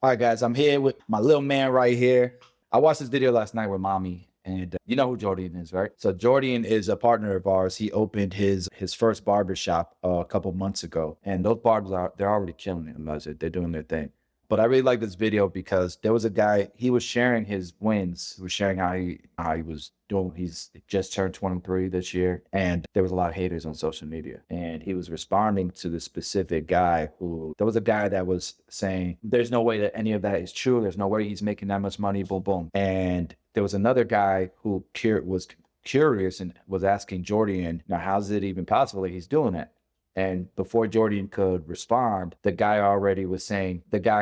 All right, guys, I'm here with my little man right here. I watched this video last night with mommy, and you know who Jordian is, right? So Jordian is a partner of ours. He opened his first barber shop a couple months ago, and those barbers they're already killing it. They're doing their thing. But I really like this video because there was a guy, he was sharing his wins. He was sharing how he was doing. He's just turned 23 this year. And there was a lot of haters on social media. And he was responding to the specific guy there was a guy that was saying, there's no way that any of that is true. There's no way he's making that much money, boom, boom. And there was another guy who was curious and was asking Jordian, now, how's it even possible that he's doing that? And before Jordian could respond, the guy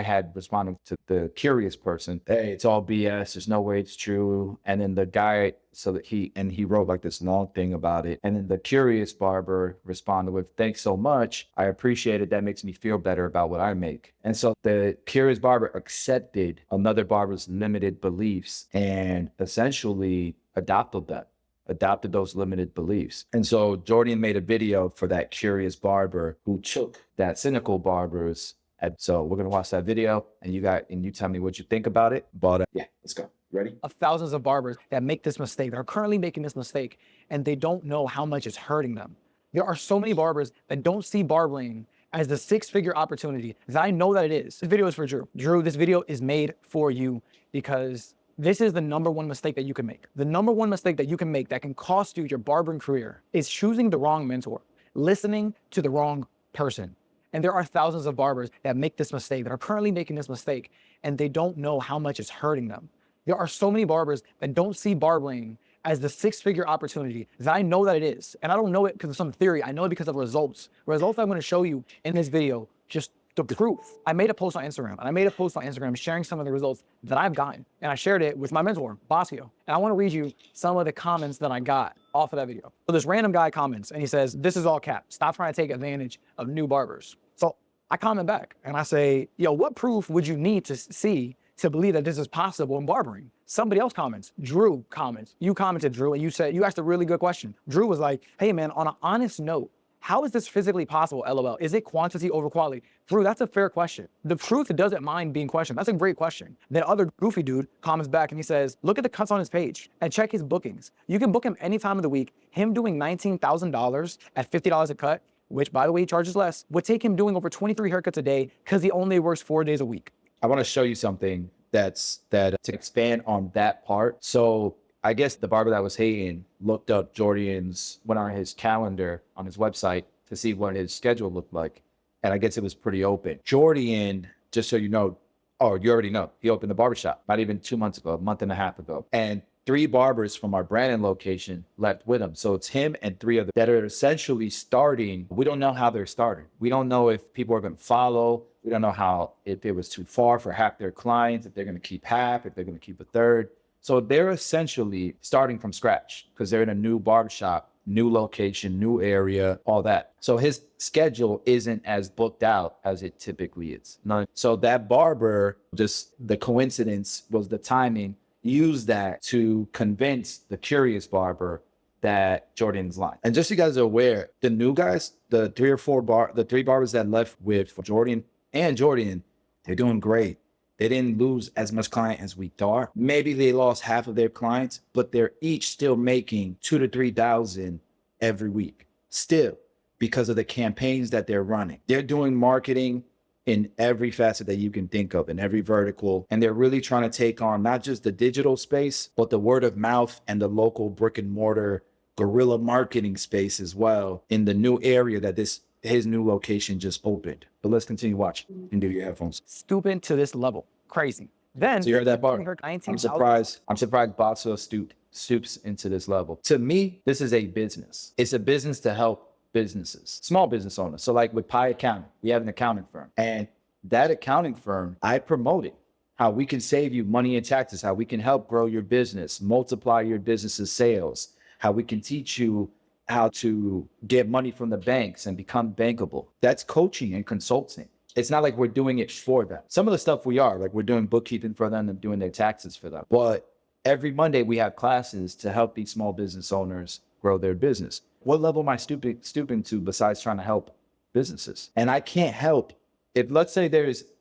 had responded to the curious person, hey, it's all BS. There's no way it's true. And then the guy, he wrote like this long thing about it. And then the curious barber responded with, thanks so much. I appreciate it. That makes me feel better about what I make. And so the curious barber accepted another barber's limited beliefs and essentially adopted those limited beliefs. And so Jordian made a video for that curious barber who took that cynical barber's. So we're gonna watch that video, and you tell me what you think about it. But yeah, let's go. Ready? Of thousands of barbers that make this mistake, that are currently making this mistake, and they don't know how much it's hurting them. There are so many barbers that don't see barbering as the six-figure opportunity that I know that it is. This video is for Drew. Drew, this video is made for you because this is the number one mistake that you can make. The number one mistake that you can make that can cost you your barbering career is choosing the wrong mentor, listening to the wrong person. And there are thousands of barbers that make this mistake, that are currently making this mistake, and they don't know how much it's hurting them. There are so many barbers that don't see barbering as the six-figure opportunity that I know that it is. And I don't know it because of some theory. I know it because of results. Results I'm going to show you in this video, just the proof. I made a post on Instagram, sharing some of the results that I've gotten. And I shared it with my mentor, Basio. And I want to read you some of the comments that I got off of that video. So this random guy comments and he says, this is all cap. Stop trying to take advantage of new barbers. So I comment back and I say, yo, what proof would you need to see to believe that this is possible in barbering? Somebody else comments, Drew comments. You commented, Drew, and you asked a really good question. Drew was like, hey man, on an honest note, how is this physically possible, LOL? Is it quantity over quality? Drew, that's a fair question. The truth doesn't mind being questioned. That's a great question. Then other goofy dude comments back and he says, look at the cuts on his page and check his bookings. You can book him any time of the week. Him doing $19,000 at $50 a cut, which by the way, he charges less, would take him doing over 23 haircuts a day because he only works 4 days a week. I want to show you something to expand on that part. So I guess the barber that was hating looked up went on his calendar on his website to see what his schedule looked like. And I guess it was pretty open. Jordian, just so you know, you already know, he opened the barbershop not even 2 months ago, a month and a half ago. And 3 barbers from our Brandon location left with him. So it's him and 3 others that are essentially starting. We don't know how they're starting. We don't know if people are going to follow. We don't know if it was too far for half their clients, if they're going to keep half, if they're going to keep a third. So they're essentially starting from scratch because they're in a new barbershop, new location, new area, all that. So his schedule isn't as booked out as it typically is. So that barber, just the coincidence was the timing, used that to convince the curious barber that Jordan's lying. And just so you guys are aware, the new guys, the 3 barbers that left with Jordan and Jordian, they're doing great. They didn't lose as much client as we thought. Maybe they lost half of their clients, but they're each still making $2,000 to $3,000 every week. Still, because of the campaigns that they're running. They're doing marketing in every facet that you can think of, in every vertical. And they're really trying to take on not just the digital space, but the word of mouth and the local brick and mortar guerrilla marketing space as well in the new area that his new location just opened. But let's continue watching and do your headphones. Stupid to this level, crazy. Then so you heard that part. I'm surprised Basso stoops into this level. To me, this is a business. It's a business to help businesses, small business owners. So like with Pi Accounting, we have an accounting firm, and that accounting firm, I promoted how we can save you money and taxes, how we can help grow your business, multiply your business's sales, how we can teach you how to get money from the banks and become bankable. That's coaching and consulting. It's not like we're doing it for them. Some of the stuff we are, like we're doing bookkeeping for them and doing their taxes for them. But every Monday we have classes to help these small business owners grow their business. What level am I stooping to besides trying to help businesses? And I can't help If let's say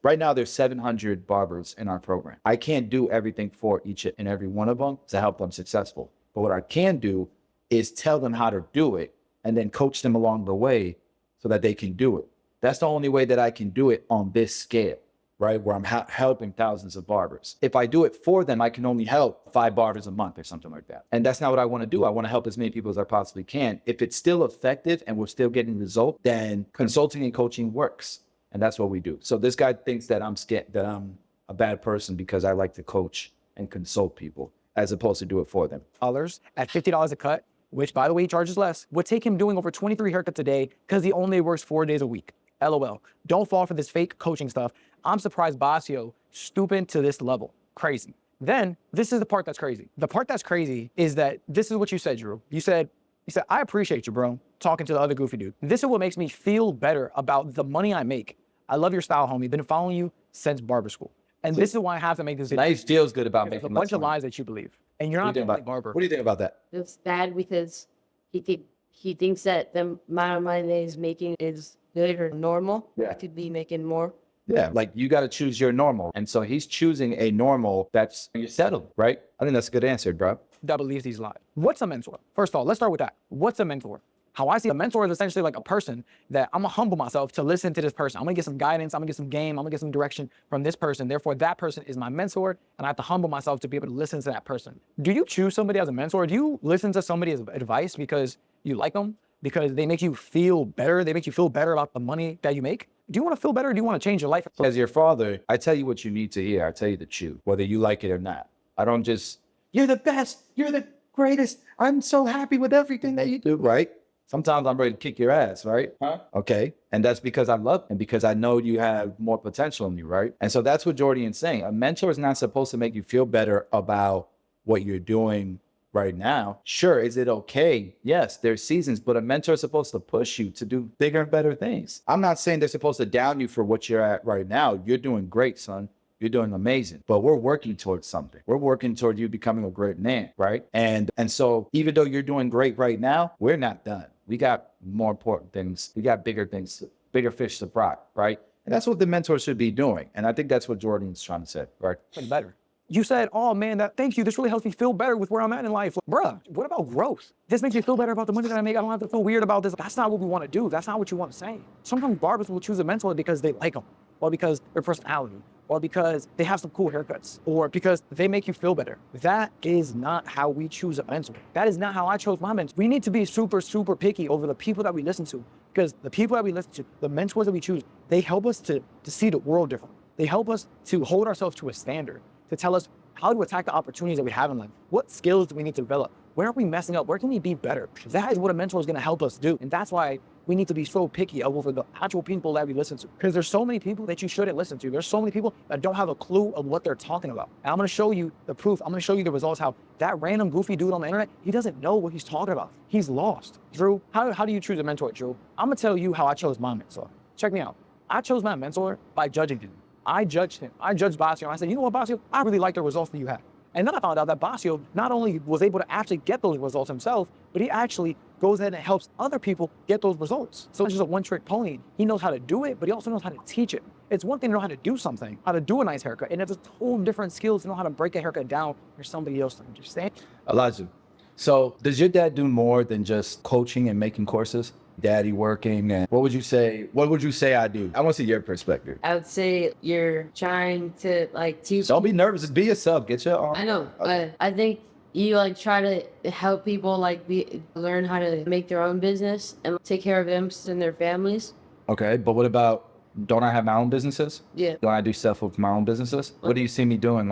right now there's 700 barbers in our program. I can't do everything for each and every one of them to help them successful. But what I can do is tell them how to do it and then coach them along the way so that they can do it. That's the only way that I can do it on this scale, right? Where I'm helping thousands of barbers. If I do it for them, I can only help 5 barbers a month or something like that. And that's not what I want to do. I want to help as many people as I possibly can. If it's still effective and we're still getting results, then consulting and coaching works. And that's what we do. So this guy thinks that I'm scared, that I'm a bad person because I like to coach and consult people as opposed to do it for them. Others at $50 a cut, which by the way, he charges less, would take him doing over 23 haircuts a day because he only works 4 days a week. LOL. Don't fall for this fake coaching stuff. I'm surprised Basio stooping to this level. Crazy. Then this is the part that's crazy. The part that's crazy is that this is what you said, Drew. You said, I appreciate you, bro, talking to the other goofy dude. This is what makes me feel better about the money I make. I love your style, homie. Been following you since barber school. And this is why I have to make this video. Nice feels good about making a bunch of lies that you believe. And you're not a barber. What do you think about that? It's bad because he thinks that the amount of money that he's making is good or normal. Yeah. He could be making more. Yeah, like you got to choose your normal. And so he's choosing a normal that's you're settled, right? I think that's a good answer, bro. That believes these lies. What's a mentor? First of all, let's start with that. What's a mentor? How I see a mentor is essentially like a person that I'm gonna humble myself to listen to this person. I'm gonna get some guidance, I'm gonna get some game, I'm gonna get some direction from this person. Therefore, that person is my mentor, and I have to humble myself to be able to listen to that person. Do you choose somebody as a mentor? Do you listen to somebody's advice because you like them? Because they make you feel better? They make you feel better about the money that you make? Do you want to feel better or do you want to change your life? As your father, I tell you what you need to hear. I tell you to choose, whether you like it or not. I don't just, you're the best, you're the greatest, I'm so happy with everything that you do, right? Sometimes I'm ready to kick your ass, right? Huh? Okay. And that's because I love and because I know you have more potential in you, right? And so that's what Jordian's saying. A mentor is not supposed to make you feel better about what you're doing right now. Sure, is it okay? Yes, there's seasons, but a mentor is supposed to push you to do bigger and better things. I'm not saying they're supposed to down you for what you're at right now. You're doing great, son. You're doing amazing, but we're working towards something. We're working toward you becoming a great man, right? And so even though you're doing great right now, we're not done. We got more important things. We got bigger things, bigger fish to fry, right? And that's what the mentor should be doing. And I think that's what Jordan's trying to say, right? Better. You said, oh man, thank you. This really helps me feel better with where I'm at in life. Like, bruh, what about growth? This makes me feel better about the money that I make. I don't have to feel weird about this. That's not what we want to do. That's not what you want to say. Sometimes barbers will choose a mentor because they like them, or because their personality, or because they have some cool haircuts, or because they make you feel better. That is not how we choose a mentor. That is not how I chose my mentor. We need to be super, super picky over the people that we listen to, because the people that we listen to, the mentors that we choose, they help us to see the world differently. They help us to hold ourselves to a standard, to tell us how to attack the opportunities that we have in life. What skills do we need to develop? Where are we messing up? Where can we be better? That is what a mentor is going to help us do. And that's why we need to be so picky over the actual people that we listen to. Because there's so many people that you shouldn't listen to. There's so many people that don't have a clue of what they're talking about. And I'm going to show you the proof. I'm going to show you the results, how that random goofy dude on the internet, he doesn't know what he's talking about. He's lost. Drew, how do you choose a mentor, Drew? I'm going to tell you how I chose my mentor. Check me out. I chose my mentor by judging him. I judged him. I judged Basio. I said, you know what, Basio? I really like the results that you have. And then I found out that Basio not only was able to actually get those results himself, but he actually goes ahead and helps other people get those results. So it's just a one-trick pony. He knows how to do it, but he also knows how to teach it. It's one thing to know how to do something, how to do a nice haircut, and it's a whole different skill to know how to break a haircut down for somebody else to understand. Elijah, so does your dad do more than just coaching and making courses? Daddy working, and what would you say I do? I want to see your perspective. I would say you're trying to teach. Don't be nervous, just be yourself. Get your arm. I know, but I think you try to help people learn how to make their own business and take care of them and their families. Okay, but what about, don't I have my own businesses? Yeah. Don't I do stuff with my own businesses? What do you see me doing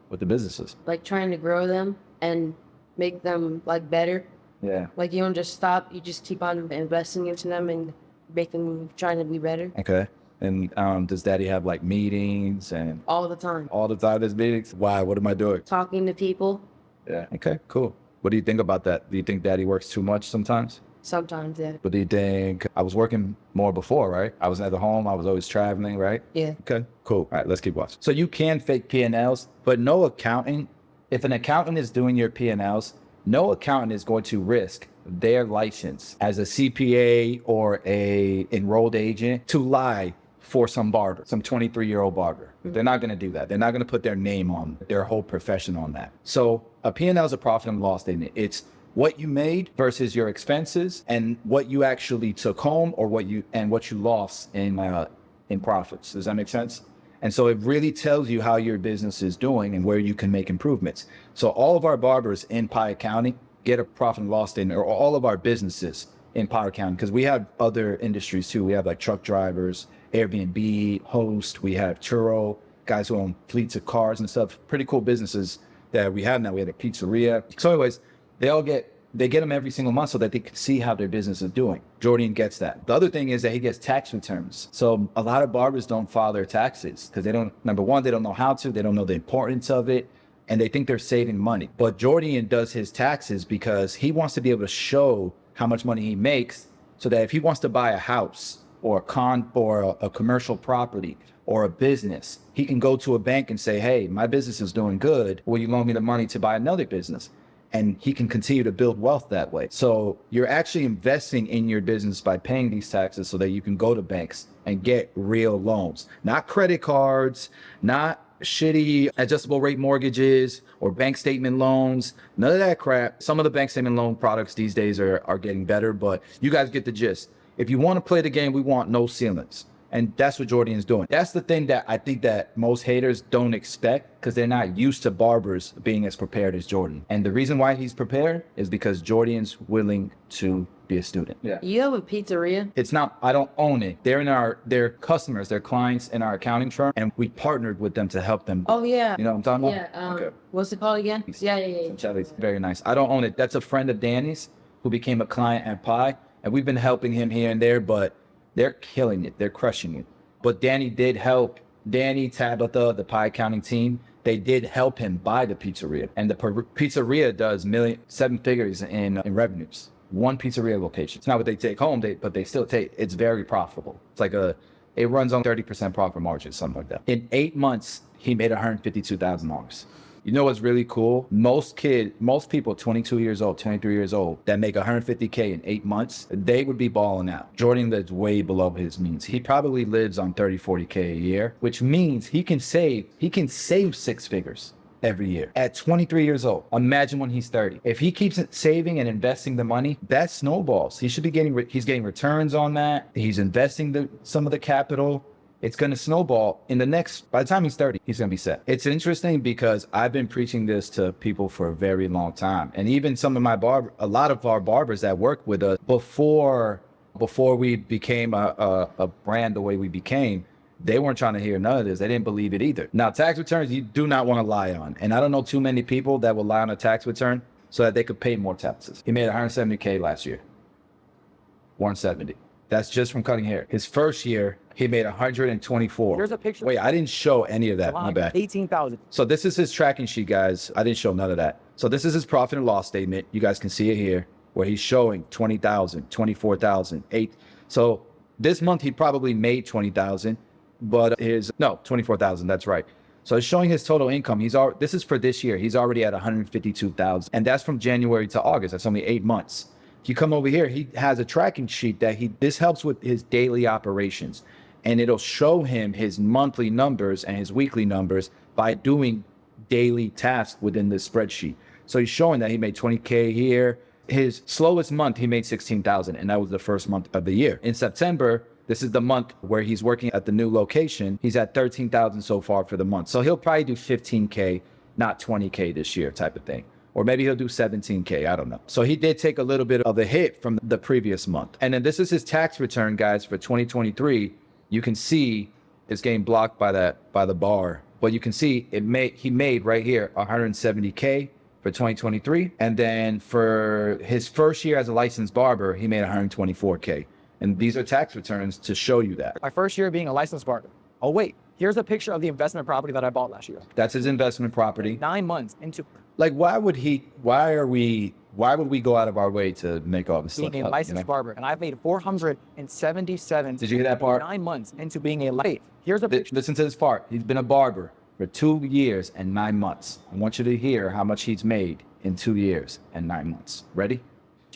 with the businesses? Trying to grow them and make them better. Yeah. You don't just stop, you just keep on investing into them and make them trying to be better. Okay. And does Daddy have meetings and All the time. all the time there's meetings? Why? What am I doing? Talking to people, Yeah. Okay, cool. What do you think about that? Do you think Daddy works too much sometimes? sometimes, yeah. But do you think, I was working more before, right? I was at the home, I was always traveling, right? Yeah. Okay, cool. All right, let's keep watching. So you can fake P&Ls, but no accountant, if an accountant is doing your P&Ls, no accountant is going to risk their license as a CPA or a enrolled agent to lie for some barber, some 23-year-old barber. They're not going to do that. They're not going to put their name on their whole profession on that. So a P&L is a profit and loss statement. It's what you made versus your expenses and what you actually took home or what you lost in profits. Does that make sense? And so it really tells you how your business is doing and where you can make improvements. So all of our barbers in Piatt County get a profit and loss statement, or all of our businesses in Piatt County, because we have other industries too. We have like truck drivers, Airbnb, host, we have churro, guys who own fleets of cars and stuff. Pretty cool businesses that we have now. We have a pizzeria. So anyways, they get them every single month so that they can see how their business is doing. Jordian gets that. The other thing is that he gets tax returns. So a lot of barbers don't file their taxes because they don't, number one, they don't know how to, they don't know the importance of it, and they think they're saving money. But Jordian does his taxes because he wants to be able to show how much money he makes, so that if he wants to buy a house or a commercial property or a business, he can go to a bank and say, hey, my business is doing good. Will you loan me the money to buy another business? And he can continue to build wealth that way. So you're actually investing in your business by paying these taxes so that you can go to banks and get real loans, not credit cards, not shitty adjustable rate mortgages or bank statement loans, none of that crap. Some of the bank statement loan products these days are getting better, but you guys get the gist. If you want to play the game, we want no ceilings. And that's what Jordian's doing. That's the thing that I think that most haters don't expect, because they're not used to barbers being as prepared as Jordan. And the reason why he's prepared is because Jordian's willing to be a student. Yeah. You have a pizzeria? It's not, I don't own it. They're customers, they're clients in our accounting firm, and we partnered with them to help them. Oh yeah. You know what I'm talking Yeah. about? Okay. What's it called again? Yeah. Chelly's very nice. I don't own it. That's a friend of Danny's who became a client at Pi, and we've been helping him here and there, but they're killing it. They're crushing it. But Danny did help. Danny, Tabitha, the Pi accounting team, they did help him buy the pizzeria. And the pizzeria does seven figures in revenues. One pizzeria location. It's not what they take home, but they still take, it's very profitable. It's like it runs on 30% profit margin, something like that. In 8 months, he made $152,000. You know what's really cool? Most people 22 years old, 23 years old that make 150K in 8 months, they would be balling out. Jordan lives way below his means. He probably lives on 30, 40K a year, which means he can save 6 figures every year at 23 years old. Imagine when he's 30. If he keeps saving and investing the money, that snowballs. He's getting returns on that. He's investing some of the capital. It's going to snowball by the time he's 30, he's going to be set. It's interesting because I've been preaching this to people for a very long time. And even some of a lot of our barbers that work with us before we became a brand the way we became, they weren't trying to hear none of this. They didn't believe it either. Now, tax returns, you do not want to lie on. And I don't know too many people that will lie on a tax return so that they could pay more taxes. He made 170K last year. 170. That's just from cutting hair. His first year, he made 124. Here's a picture. Wait, I didn't show any of that. My bad. 18,000. So this is his tracking sheet, guys. I didn't show none of that. So this is his profit and loss statement. You guys can see it here, where he's showing 20,000, 24,000, 8. So this month he probably made 20,000, but 24,000. That's right. So it's showing his total income. This is for this year. He's already at 152,000, and that's from January to August. That's only 8 months. If you come over here, he has a tracking sheet this helps with his daily operations, and it'll show him his monthly numbers and his weekly numbers by doing daily tasks within this spreadsheet. So he's showing that he made 20K here. His slowest month, he made 16,000, and that was the first month of the year. In September, this is the month where he's working at the new location. He's at 13,000 so far for the month. So he'll probably do 15K, not 20K this year type of thing. Or maybe he'll do 17K, I don't know. So he did take a little bit of a hit from the previous month. And then this is his tax return, guys, for 2023. You can see it's getting blocked by the bar. But you can see he made right here 170K for 2023. And then for his first year as a licensed barber, he made 124K. And these are tax returns to show you that. My first year being a licensed barber. Oh wait, here's a picture of the investment property that I bought last year. That's his investment property. 9 months into. Like, why would we go out of our way to make all this stuff? Being a licensed barber, and I've made 477. Did you hear that part? 9 months into being here's a picture. Listen to this part. He's been a barber for 2 years and 9 months. I want you to hear how much he's made in 2 years and 9 months. Ready?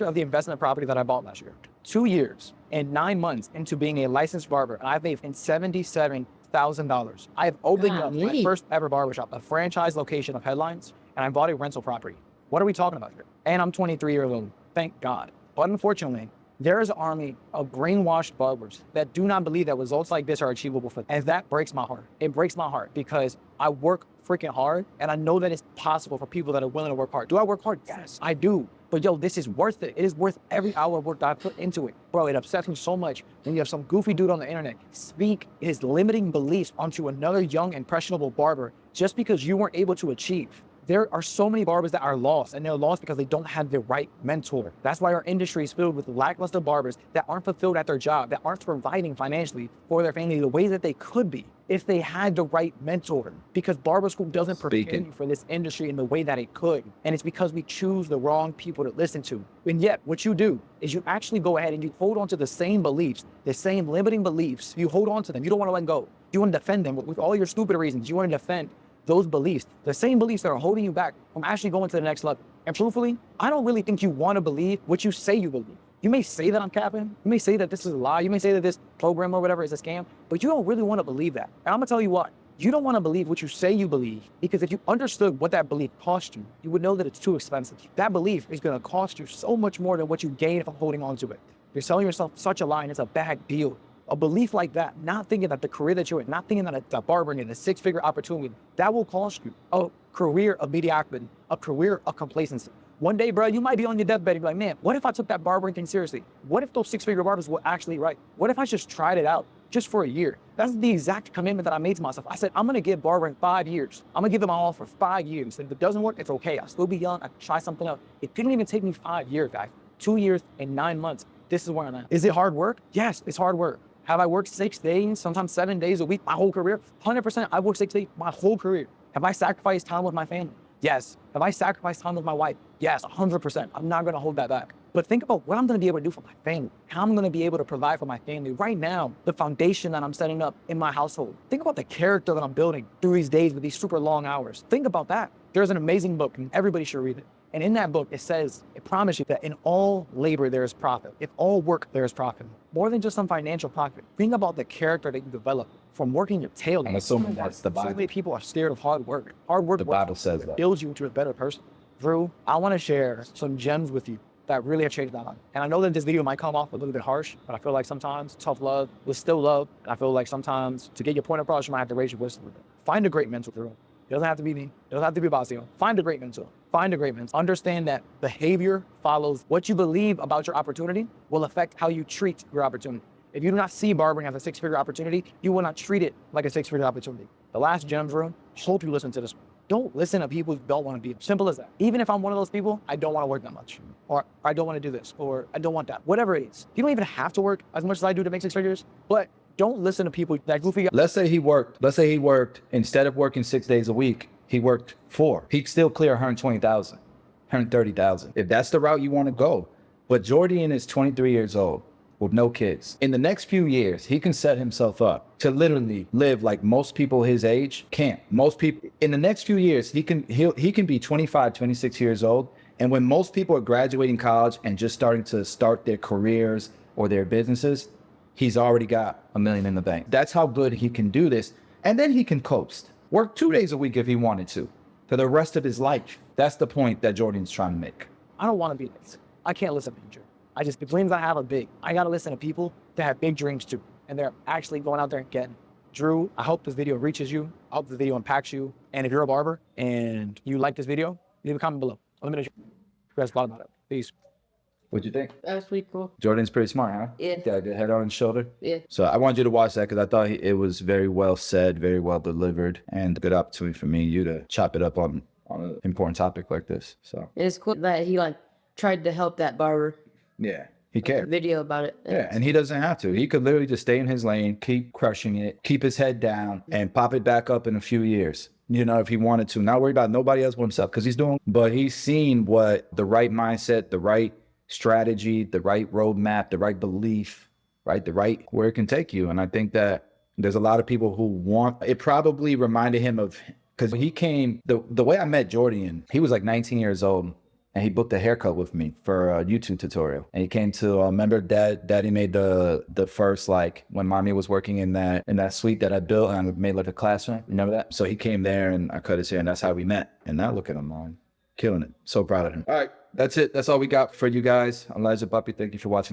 Of the investment property that I bought last year. 2 years And 9 months into being a licensed barber, I've made $77,000. I have opened up my first ever barbershop, a franchise location of Headlines, and I bought a rental property. What are we talking about here? And I'm 23 years old, thank God. But unfortunately, there is an army of brainwashed barbers that do not believe that results like this are achievable for them. And that breaks my heart. It breaks my heart because I work freaking hard and I know that it's possible for people that are willing to work hard. Do I work hard? Yes, I do. But yo, this is worth it. It is worth every hour of work that I put into it. Bro, it upsets me so much when you have some goofy dude on the internet speak his limiting beliefs onto another young, impressionable barber just because you weren't able to achieve. There are so many barbers that are lost, and they're lost because they don't have the right mentor. That's why our industry is filled with lackluster barbers that aren't fulfilled at their job, that aren't providing financially for their family the way that they could be if they had the right mentor. Because barber school doesn't prepare you for this industry in the way that it could. And it's because we choose the wrong people to listen to. And yet, what you do is you actually go ahead and you hold on to the same beliefs, the same limiting beliefs. You hold on to them. You don't want to let go. You want to defend them with all your stupid reasons. You want to defend those beliefs, the same beliefs that are holding you back from actually going to the next level. And truthfully, I don't really think you want to believe what you say you believe. You may say that I'm capping. You may say that this is a lie. You may say that this program or whatever is a scam, but you don't really want to believe that. And I'm gonna tell you what, you don't want to believe what you say you believe, because if you understood what that belief cost you, you would know that it's too expensive. That belief is gonna cost you so much more than what you gain from holding on to it. You're selling yourself such a lie and it's a bad deal. A belief like that, not thinking that the career that you're in, not thinking that the barbering and the six-figure opportunity, that will cost you a career of mediocrity, a career of complacency. One day, bro, you might be on your deathbed and be like, man, what if I took that barbering thing seriously? What if those six-figure barbers were actually right? What if I just tried it out just for a year? That's the exact commitment that I made to myself. I said, I'm gonna give barbering 5 years. I'm gonna give it my all for 5 years. And if it doesn't work, it's okay. I'll still be young. I can try something else. It didn't even take me 5 years, guys. 2 years and 9 months. This is where I'm at. Is it hard work? Yes, it's hard work. Have I worked 6 days, sometimes 7 days a week, my whole career? 100%, I've worked 6 days, my whole career. Have I sacrificed time with my family? Yes. Have I sacrificed time with my wife? Yes, 100%. I'm not gonna hold that back. But think about what I'm gonna be able to do for my family, how I'm gonna be able to provide for my family right now, the foundation that I'm setting up in my household. Think about the character that I'm building through these days with these super long hours. Think about that. There's an amazing book and everybody should read it. And in that book, it says, it promises you that in all labor, there is profit. In all work, there is profit. More than just some financial profit. Think about the character that you develop from working your tail off. I'm assuming that's the Bible. So many people are scared of hard work. Hard work, The Bible says that. builds you into a better person. Drew, I want to share some gems with you that really have changed my life. And I know that this video might come off a little bit harsh, but I feel like sometimes tough love is still love. And I feel like sometimes to get your point across, you might have to raise your voice a little bit. Find a great mentor, Drew. It doesn't have to be me. It doesn't have to be Basio. Find a great mentor. Find a great mentor. Understand that behavior follows what you believe about your opportunity will affect how you treat your opportunity. If you do not see barbering as a six-figure opportunity, you will not treat it like a six-figure opportunity. The last gem, Drew, hope you listen to this one. Don't listen to people who don't want to be. Simple as that. Even if I'm one of those people, I don't want to work that much, or I don't want to do this, or I don't want that. Whatever it is. You don't even have to work as much as I do to make six figures, but don't listen to people that goofy. Let's say he worked, instead of working 6 days a week, he worked 4. He'd still clear 120,000, 130,000. If that's the route you want to go. But Jordian is 23 years old with no kids. In the next few years, he can set himself up to literally live like most people his age can't. Most people in the next few years, he can be 25, 26 years old. And when most people are graduating college and just starting to start their careers or their businesses, he's already got $1 million in the bank. That's how good he can do this. And then he can coast. Work 2 days a week if he wanted to for the rest of his life. That's the point that Jordan's trying to make. I don't want to be this. I can't listen to you. The dreams I have are big. I got to listen to people that have big dreams too. And they're actually going out there and getting. Drew, I hope this video reaches you. I hope this video impacts you. And if you're a barber and you like this video, leave a comment below. Let me know what you guys thought about it. Peace. What'd you think? That was pretty cool. Jordan's pretty smart, huh? Yeah. Got a good head on his shoulder. Yeah. So I wanted you to watch that because I thought it was very well said, very well delivered, and a good opportunity for me and you to chop it up on an important topic like this. So And it's cool that he tried to help that barber. yeah, he cared. Video about it. Yeah, and he doesn't have to. He could literally just stay in his lane, keep crushing it, keep his head down, and pop it back up in a few years. You know, if he wanted to. Not worry about nobody else but himself because he's doing. But he's seen what the right mindset, the right strategy, the right roadmap, the right belief, right? The right where it can take you. And I think that there's a lot of people who want. It probably reminded him of because he came the way I met Jordian. He was like 19 years old. and he booked a haircut with me for a YouTube tutorial. And he came to, remember Daddy made the first, like when Mommy was working in that suite that I built and I made like a classroom. Remember that? So he came there and I cut his hair and that's how we met. And now look at him, man. Killing it. So proud of him. All right. That's it. That's all we got for you guys. I'm Elijah Buppy. Thank you for watching.